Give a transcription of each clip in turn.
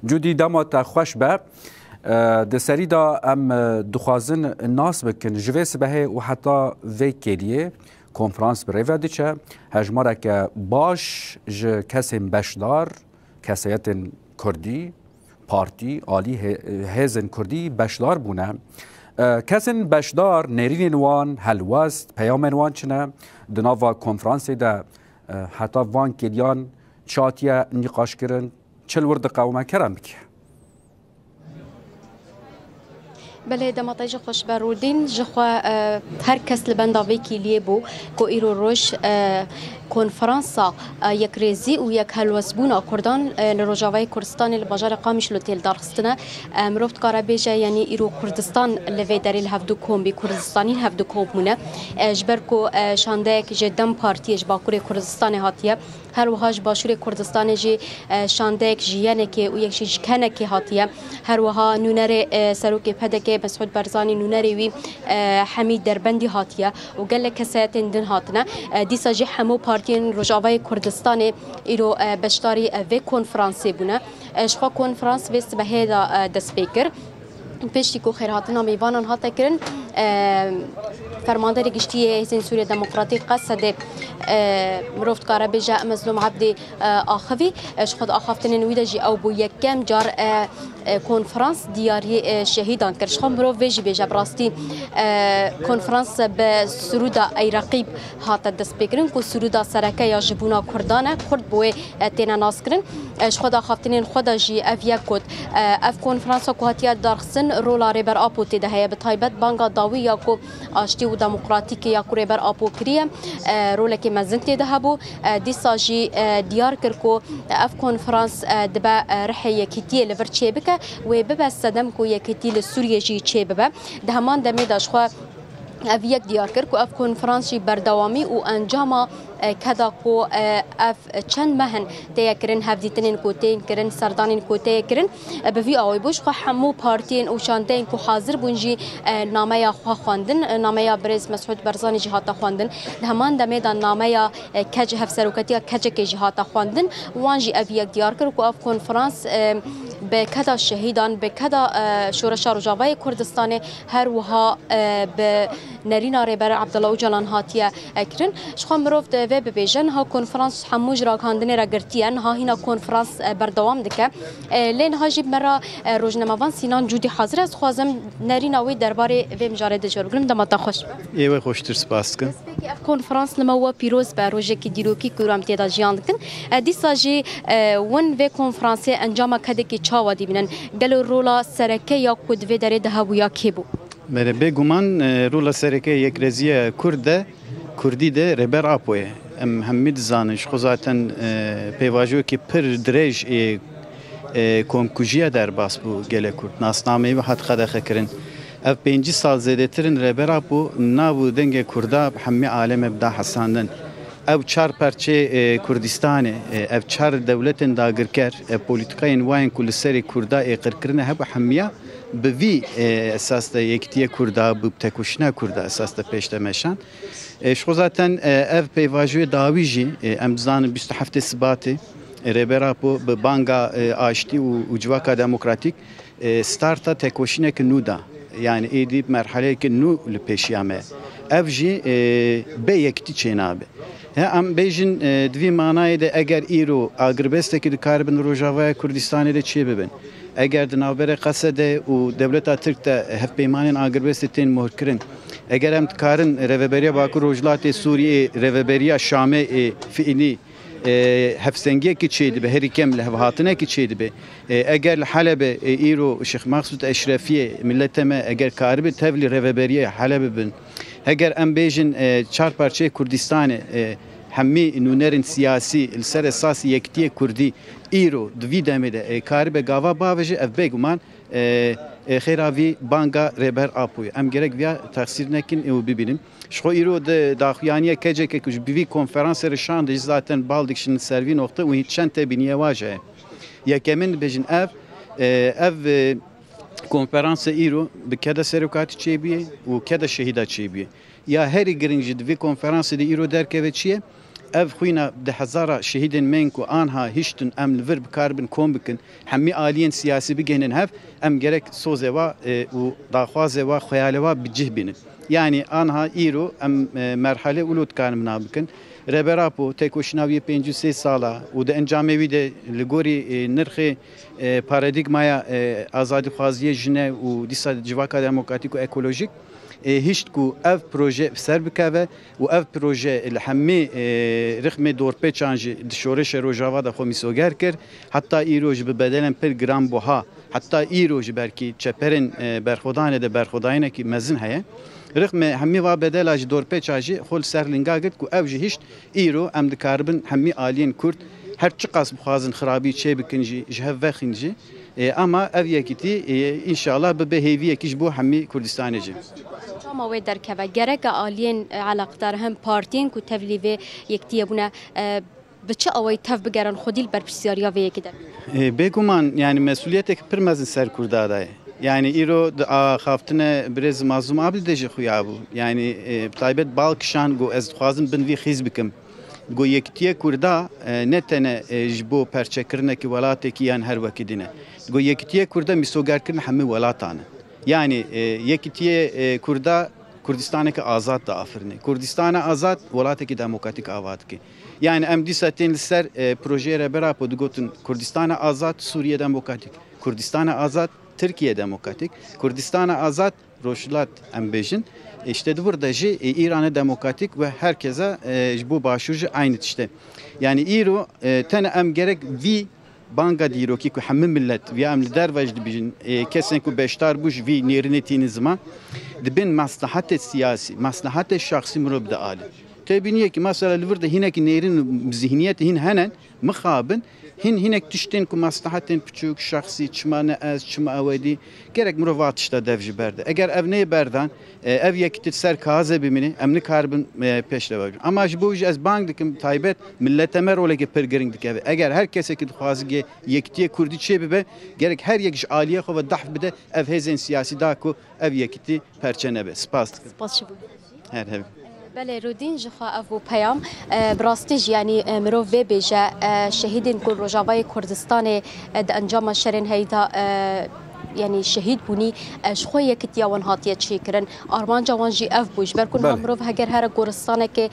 جودی دمات خوش به د سری دا ام دخوازن ناس بکن جویس بهه و حتی وی کلیه کنفرانس بریوه دیچه هجماره که باش کسی بشدار کسیت کردی پارتی آلی هزن کردی بشدار بونه کسین بشدار نرین وان هلوست پیام وان چنه دناوا کنفرانس ده حتی وان کلیان چاتیه نقاش کرن چل ورد قومه کرم بکه بله دماغی خوش برودین جخوا هر کس لبنداوی کلیه بو کو ایرو روش کنفرانسا یک ریزی و یک هلوسبونا کردان لروجاوی کردستان الباجار قامش لوتیل دارخستنه مروفت کارا بیجه یعنی ایرو کردستان لوی دریل هفدو کوم بی کردستانی هفدو کوم مونه جبر کو شانده که جدم پارتیش باکور کردستان هاتیه هر وهاج باشور کردستان جی شانده که جیانه که و یک شیش کنه که هاتیه هر وها نونر سروک پدک مسعود برزانی نونری وی حمید دربندی هاتیه و گله کسات دن هاتنه دیسا جی همو پارتین روجاوی کردستان ایرو بشتاری و کنفرانسی بونه اشخا کنفرانس بست به هدا دسپیکر پیشتی کو خیراتنا میوانان هاته کرن فرماندار گشتی حزب سوریه دموکراتیک قصد مروفت کارا بجا مظلوم عبدی آخوی خود آخفتن نویده جی او بو یکم جار کنفرانس دیاری شهیدان کرد شخم برو ویجی بجا براستی کنفرانس به سرودا ای رقیب هات دست بگرن که سرودا سرکه یا جبونا کردانه کرد بوی تینا ناس کرن خود آخفتن خود جی اف یک کد اف کنفرانس که هاتیه دارخسن رولا ریبر آپو تیده هیا به تایبت بانگا داوی یا که آشتی و دموکراتیک یا که ریبر آپو کریم روله که مزن تیده هبو دیسا جی دیار کرد که اف کنفرانس دبا رحی یکیتی لور چه بکه و ببست دم کو یکیتی لسوریه جی چه ببه ده همان دمی داشخوا اف یک دیار کرد که اف کنفرانس جی بردوامی و انجام کدا کو اف چند مهن تیکرین هفدیتنین کو تیکرین سردانین کو تیکرین به وی آوی بوش خو همو پارتین او شاندین کو حاضر بونجی نامه یا خو خواندن نامه یا برز مسعود برزانی جهات خواندن همان دمه دا نامه یا کج هفسروکتی کج کی جهات خواندن وانجی اف یک دیار کرد کو اف کنفرانس به کدا شهیدان به کدا شورش روجاوی کردستان هر وها به نرینا ریبر عبدالله اوجلان هاتیه اکرین شخو مروفت و ببیجن ها کنفرانس هموج را کاندنی را گرتیان ها هینا کنفرانس بردوام دکه لین ها جیب مرا روزنامه‌وان سینان جودی حاضر است خوازم نرینا وی درباره و مجاره دجور گرم دمتا خوش ایوه خوشتر سپاس کن اف کنفرانس لما و پیروز به روزی که دیروکی کورام تیدا جیان دکن دیسا جی ون و کنفرانس انجام کده که چاوا دی بینن گلو رولا سرکه یا کد و داره ده و یا کیبو مره بگومان رولا سرکه یک رزیه کردی ده ربر آپوه همید زانش خودتن پیواجو که پر درج کمکوجیه در باس بو گله کرد ناسنامه و حد خداخه کرن اف 5 سال زیاده ترین ربر آپو نابو دنگ کردا همه عالم ابدا حساندن او چار پرچه کردستان او چار دولتن داگرکر پولیتیکاین واین کل سری کردا اقرکرنه هب همیا به وی اساس یکتیه کردا بو تکوشنا کردا اساس پیشته مشان شو زاتن اف پیواجو داویجی امزان 27 سباتی ربراپو به بانگا آشتی و جواکا دموکراتیک ستارتا تکوشینه که نودا yani edip merhale ki nu lepeşiyame evji be yekti çenabe am bejin dvi manayı da eğer iro agrbesteki karbon rojava Kürdistan'da da çebeben eğer de navbere kasede u devleta Türk'te hep peymanen agrbestetin muhkirin eğer am karın reveberiya bakur rojlate Suriye reveberiya Şam'e fiili هفسنگی کی چیدی به هری کم لحظاتنه کی چیدی به اگر حلب ایرو شیخ مقصود اشرافیه ملت ما اگر کارب تبلی رهبریه حلب بن اگر ام بیجن چهار پارچه کردستان همی نونرن سیاسی السر اساسی یکتی کردی ایرو دوی دمیده کارب گاوا باوجه اف بگمان خیراوی بانگا رهبر آپوی ام گرگ ویا تقصیر نکن او ببینیم شو ایرو داخویانیه کجه که کج بیوی کنفرانس رشان دیج zaten baldikşin servi nokta و hiç çente biniye vaje ya kemin bejin ev konferansa ایرو به کدا سرکاتی چیبیه و کدا شهیدا چیبیه یا هری گرینج دوی کنفرانس دی ایرو درکه چیه اف خوینا ده هزار شهیدن من کو آنها هیچتن ام لور بکاربن کم بکن همی آلین سیاسی بگهنن هف ام گرک سوزه و داخوازه و خیاله و بجه بینن yani آنها ایرو ام مرحله اولود کارم نابکن ربراپو تکوشناوی 53 ساله و ده انجاموی ده لگوری نرخ پارادیگمایا آزادی خوازی جنه و دیسا جواکا دموکراتیک و اکولوژیک هیچ کو اف پروژه سر بکوه و اف پروژه الحمی رقم دور پیچانج دشورش روجاوا دا خو میسوگر کرد حتی ایروج به بدلن پر گرام بوها حتی ایروج برکی چپرن برخودانه ده برخودانه کی مزن هه رقم همی و بدلاج دور پیچاجی خل سر لنگا گد کو اوج هیچ ایرو ام دکاربن همی آلین کرد هر چقاس بخوازن خرابی چه بکنجی جهه خنجی اما اف یکیتی انشالله به هیوی کیش بو همی کردستان جی ما وی در که گرگ آلین علاقدار هم پارتین کو تبلیغ یکتی بونه بچه آوای تف بگرن خودی بر پرسیاریا وی کده بگمان یعنی مسئولیت که پرمزن سر کرداده yani iro xaftine biraz mazlum abli deje xuyabu yani taybet balkşan go ez xwazim bin vi xiz bikim go yektiye kurda netene jbo perçekirne ki velateki yan her vakidine go yektiye kurda misogarkin hemi velatane yani yektiye kurda Kurdistan'daki azat da afirne Kurdistan'a azat velateki demokratik avat ki yani em disaten ser proje rebera podgotun Kurdistan'a azat Suriye demokratik Kurdistan'a azat Türkiye demokratik, Kurdistan'a azat roşlat embejin. İşte burada İran'a demokratik ve herkese bu başvurucu aynı işte. Yani İro tane em gerek vi banga diro ki hamim millet ve em lider vecd bijin kesen ku beştar buj vi nerinetini zaman dibin maslahat siyasi, maslahat şahsi murabda ali. Tabii ki mesela livurda hineki nerin zihniyeti hin hemen mukabın hinek tişten ku maslahatın küçük şahsi çmane az çma avadi gerek muravat işte devci berde. Eğer evne berdan ev yekit ser kaze bimini emni karbın peşle var. Ama bu az bankdikim taybet millete mer olege pergering dike. Eğer herkese ki xwazge yektiye kurdi çebe gerek her yekiş aliye xo ve dahf bide ev hezen siyasi da ku ev yekiti perçenebe. Spas. Her hev. بله رودین جخوا افو پیام براستیج یعنی مرو و بیجا شهیدین کل رجاوای کردستان د انجام شرین هیدا yani şehit buni şoye kitiya wan hatiye çekirin arman cawan jî ev bûj berkun hamrov heger her Goristaneke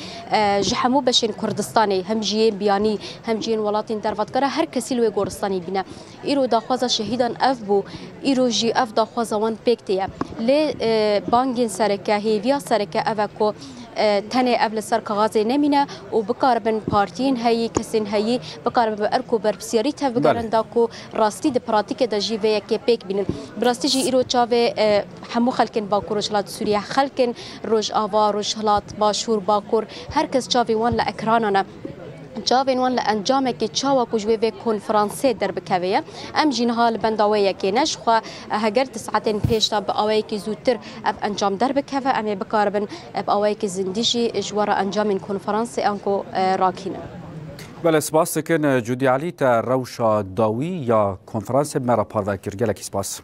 ji hemû beşên Kurdistanê hem jiyên biyanî hem jiyên welatên dervetkara her kesî li wê Goristanê bîne îro daxwaza şehîdan ev bû îro jî ev daxwaza wan pêk tê ye lê bangên sereke hêviya sereke ev e ku tenê ev li ser kaxazê nemîne û bikaribin partiyên heyî kesên heyî bikaribin bi erk û berpirsiyarî tev bigerin da ku rastî di pratikê de jî vê yekê pêk bînin bi rastî jî îro çavê hemû xelkên Bakur Rojhilat Sûriye xelkên Rojava Rojhilat Başûr Bakur herkes çavê wan li ekranan e çavên wan li encamekê çawa ku ji wê vê konferansê derbikeve ye em jî niha li benda wê yekê ne ji xwe heger di saetên pêş de bi awayekî zûtir ev encam derbikeve em ê bikaribin bi awayekî zindî jî ji wara encamên konferansê an ku rakînin. Bele spas dikin Cudî Alî te rewşa dawî ya konferansê me re parve kir gelekî spas.